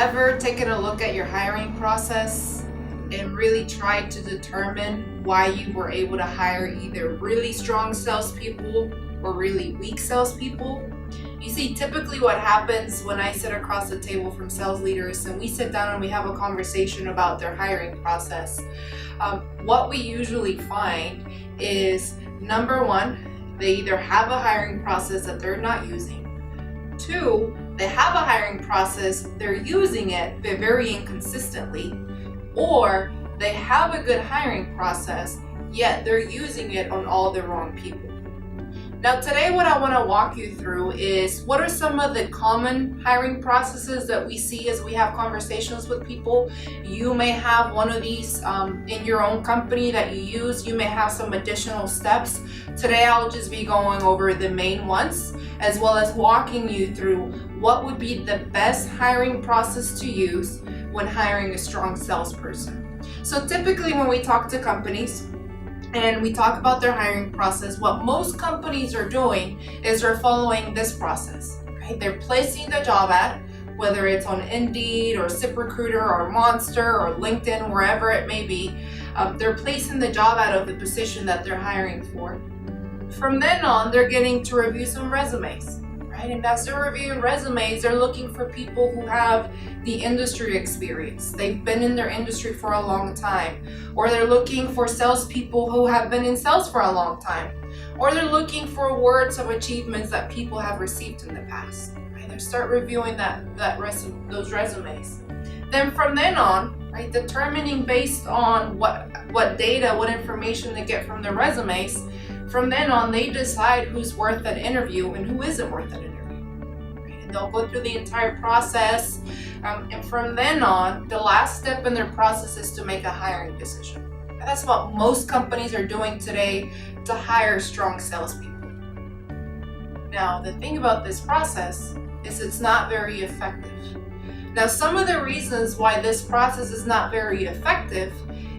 ever taken a look at your hiring process and really tried to determine why you were able to hire either really strong salespeople or really weak salespeople? You see, typically what happens when I sit across the table from sales leaders and we sit down and we have a conversation about their hiring process, what we usually find is, number one, they either have a hiring process that they're not using. Two, they have a hiring process, they're using it, but very inconsistently. Or they have a good hiring process, yet they're using it on all the wrong people. Now today what I want to walk you through is what are some of the common hiring processes that we see as we have conversations with people. You may have one of these in your own company that you use. You may have some additional steps. Today I'll just be going over the main ones, as well as walking you through what would be the best hiring process to use when hiring a strong salesperson. So typically when we talk to companies and we talk about their hiring process, what most companies are doing is they're following this process, right? They're placing the job ad, whether it's on Indeed or ZipRecruiter or Monster or LinkedIn, wherever it may be. They're placing the job ad of the position that they're hiring for. From then on, they're getting to review some resumes, right? And as they're reviewing resumes, they're looking for people who have the industry experience. They've been in their industry for a long time. Or they're looking for salespeople who have been in sales for a long time. Or they're looking for words of achievements that people have received in the past. Right? They start reviewing those resumes. Then from then on, right, determining based on what data, what information they get from their resumes, from then on, they decide who's worth an interview and who isn't worth an interview. Right? And they'll go through the entire process. And from then on, the last step in their process is to make a hiring decision. And that's what most companies are doing today to hire strong salespeople. Now, the thing about this process is it's not very effective. Now, some of the reasons why this process is not very effective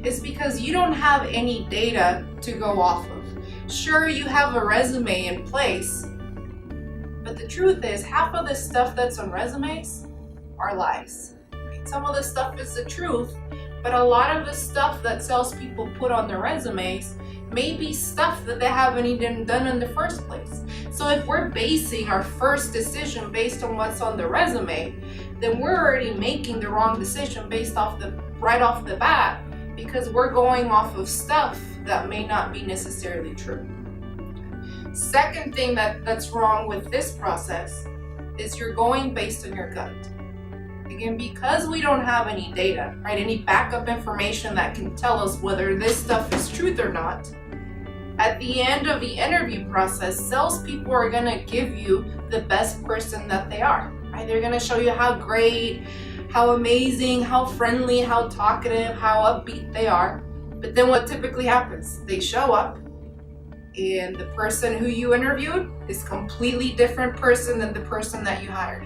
is because you don't have any data to go off of. Sure, you have a resume in place, but the truth is half of the stuff that's on resumes are lies. Some of the stuff is the truth, but a lot of the stuff that salespeople put on their resumes may be stuff that they haven't even done in the first place. So if we're basing our first decision based on what's on the resume, then we're already making the wrong decision right off the bat, because we're going off of stuff that may not be necessarily true. Second thing that's wrong with this process is you're going based on your gut. Again, because we don't have any data, right, any backup information that can tell us whether this stuff is truth or not, at the end of the interview process, salespeople are going to give you the best person that they are. Right? They're going to show you how great, how amazing, how friendly, how talkative, how upbeat they are. But then what typically happens? They show up and the person who you interviewed is a completely different person than the person that you hired.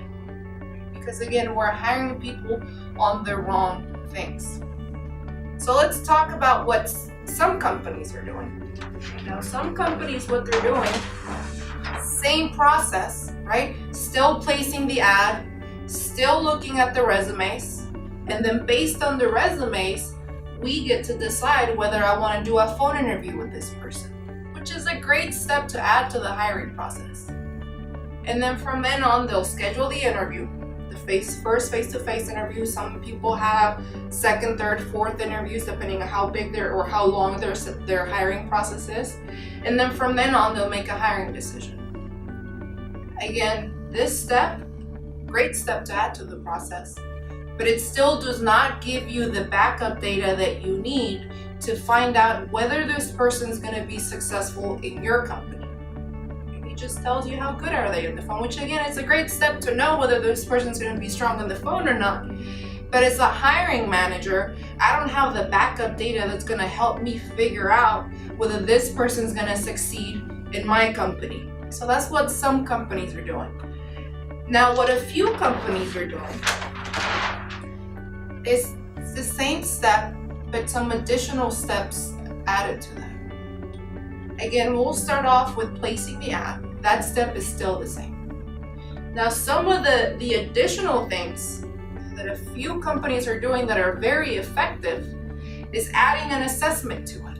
Because again, we're hiring people on the wrong things. So let's talk about what some companies are doing. Now, some companies, what they're doing, same process, right? Still placing the ad, still looking at the resumes, and then based on the resumes, we get to decide whether I want to do a phone interview with this person, which is a great step to add to the hiring process. And then from then on, they'll schedule the interview, the first face-to-face interview. Some people have second, third, fourth interviews, depending on how big or how long their hiring process is. And then from then on, they'll make a hiring decision. Again, this step, great step to add to the process, but it still does not give you the backup data that you need to find out whether this person is going to be successful in your company. It just tells you how good are they on the phone, which again, it's a great step to know whether this person is going to be strong on the phone or not. But as a hiring manager, I don't have the backup data that's going to help me figure out whether this person is going to succeed in my company. So that's what some companies are doing. Now, what a few companies are doing is the same step, but some additional steps added to that. Again, we'll start off with placing the ad. That step is still the same. Now, some of the additional things that a few companies are doing that are very effective is adding an assessment to it.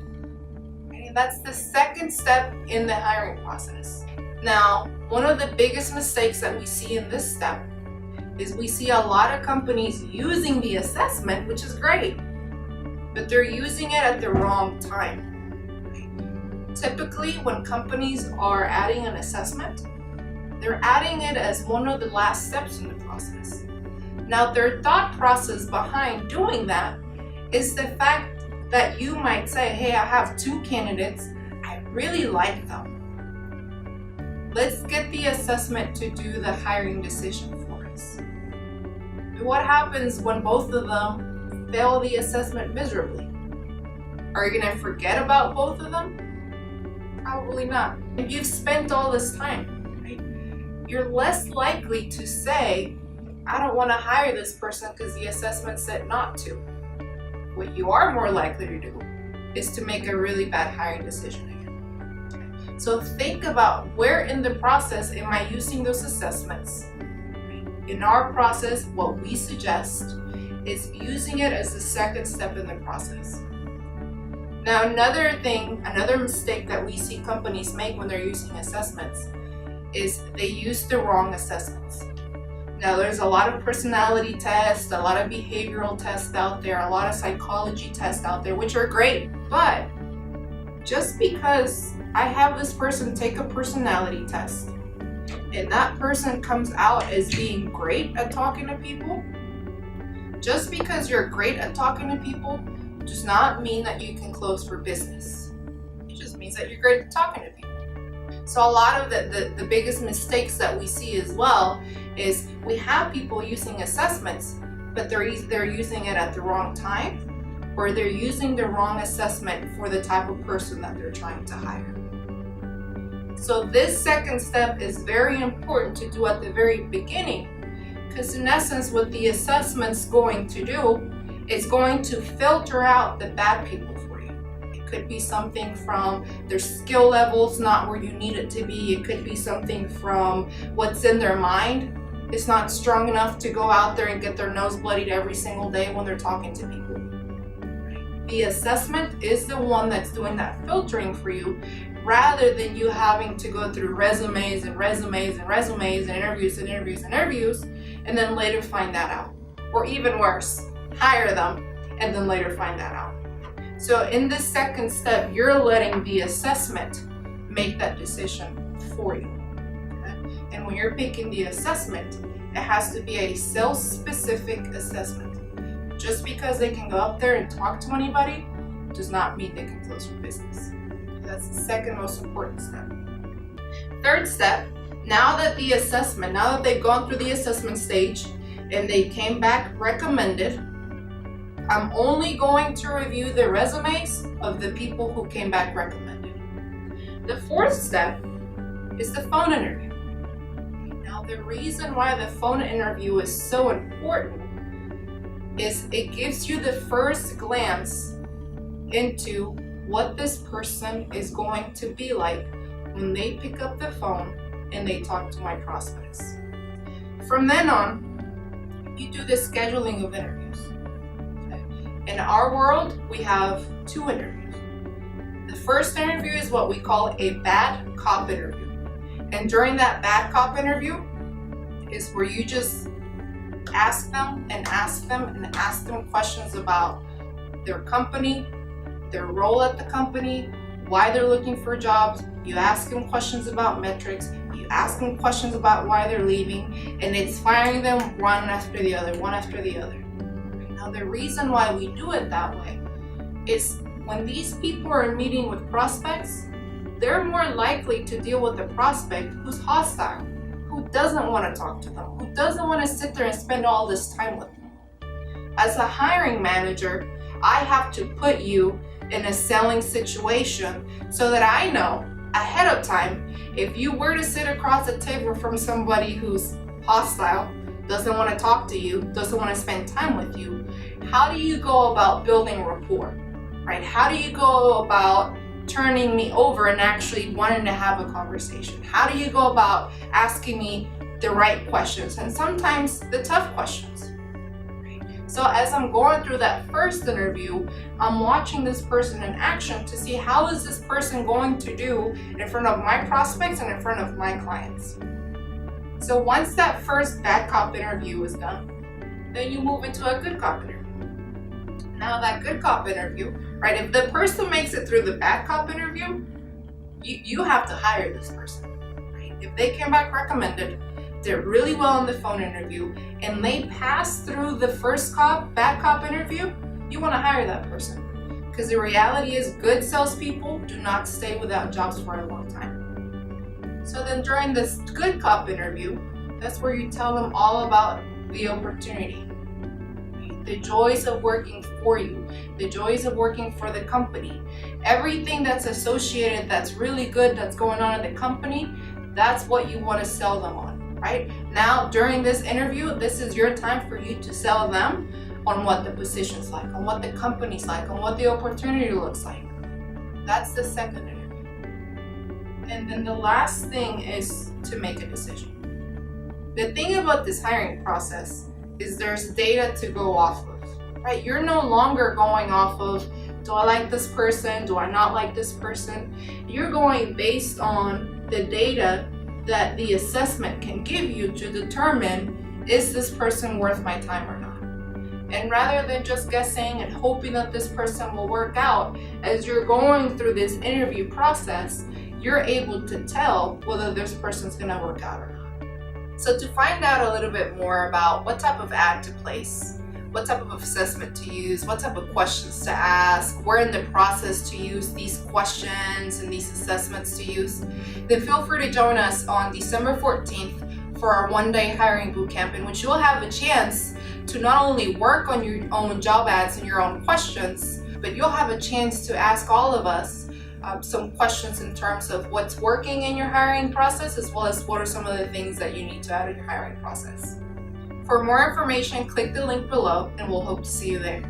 Okay? That's the second step in the hiring process. Now, one of the biggest mistakes that we see in this step is we see a lot of companies using the assessment, which is great, but they're using it at the wrong time. Typically, when companies are adding an assessment, they're adding it as one of the last steps in the process. Now, their thought process behind doing that is the fact that you might say, hey, I have 2 candidates, I really like them. Let's get the assessment to do the hiring decision for us. What happens when both of them fail the assessment miserably? Are you gonna forget about both of them? Probably not. If you've spent all this time, right, you're less likely to say, I don't want to hire this person because the assessment said not to. What you are more likely to do is to make a really bad hiring decision again. Okay. So think about where in the process am I using those assessments. In our process, what we suggest is using it as the second step in the process. Now, another mistake that we see companies make when they're using assessments is they use the wrong assessments. Now, there's a lot of personality tests, a lot of behavioral tests out there, a lot of psychology tests out there, which are great. But just because I have this person take a personality test and that person comes out as being great at talking to people, just because you're great at talking to people does not mean that you can close for business. It just means that you're great at talking to people. So a lot of the biggest mistakes that we see as well is we have people using assessments, but they're using it at the wrong time, or they're using the wrong assessment for the type of person that they're trying to hire. So this second step is very important to do at the very beginning, because in essence what the assessment's going to do, it's going to filter out the bad people for you. It could be something from their skill levels not where you need it to be. It could be something from what's in their mind. It's not strong enough to go out there and get their nose bloodied every single day when they're talking to people. The assessment is the one that's doing that filtering for you, rather than you having to go through resumes and resumes and resumes and interviews and interviews and interviews, and then later find that out. Or even worse, hire them and then later find that out. So in this second step, you're letting the assessment make that decision for you. Okay? And when you're picking the assessment, it has to be a sales-specific assessment. Just because they can go up there and talk to anybody does not mean they can close your business. That's the second most important step. Third step, now that they've gone through the assessment stage and they came back recommended, I'm only going to review the resumes of the people who came back recommended. The fourth step is the phone interview. Now, the reason why the phone interview is so important is it gives you the first glance into what this person is going to be like when they pick up the phone and they talk to my prospects. From then on, you do the scheduling of interviews. Okay? In our world, we have 2 interviews. The first interview is what we call a bad cop interview. And during that bad cop interview is where you just ask them questions about their company, their role at the company, why they're looking for jobs. You ask them questions about metrics. You ask them questions about why they're leaving, and it's firing them one after the other. Now, the reason why we do it that way is when these people are meeting with prospects, they're more likely to deal with a prospect who's hostile, who doesn't want to talk to them, who doesn't want to sit there and spend all this time with them. As a hiring manager, I have to put you in a selling situation so that I know ahead of time, if you were to sit across the table from somebody who's hostile, doesn't want to talk to you, doesn't want to spend time with you, how do you go about building rapport, right? How do you go about turning me over and actually wanting to have a conversation? How do you go about asking me the right questions and sometimes the tough questions? So as I'm going through that first interview, I'm watching this person in action to see how is this person going to do in front of my prospects and in front of my clients. So once that first bad cop interview is done, then you move into a good cop interview. Now that good cop interview, right, if the person makes it through the bad cop interview, you have to hire this person, right? If they came back recommended, did really well in the phone interview, and they pass through the first bad cop interview, you want to hire that person. Because the reality is good salespeople do not stay without jobs for a long time. So then during this good cop interview, that's where you tell them all about the opportunity, right? The joys of working for you, the joys of working for the company, everything that's associated that's really good that's going on in the company, that's what you want to sell them on. Right? Now, during this interview, this is your time for you to sell them on what the position's like, on what the company's like, on what the opportunity looks like. That's the second interview. And then the last thing is to make a decision. The thing about this hiring process is there's data to go off of, right? You're no longer going off of, do I like this person? Do I not like this person? You're going based on the data that the assessment can give you to determine, is this person worth my time or not? And rather than just guessing and hoping that this person will work out, as you're going through this interview process, you're able to tell whether this person's gonna work out or not. So to find out a little bit more about what type of ad to place, what type of assessment to use, what type of questions to ask, where in the process to use these questions and these assessments to use, then feel free to join us on December 14th for our one-day hiring bootcamp, in which you'll have a chance to not only work on your own job ads and your own questions, but you'll have a chance to ask all of us some questions in terms of what's working in your hiring process, as well as what are some of the things that you need to add in your hiring process. For more information, click the link below and we'll hope to see you there.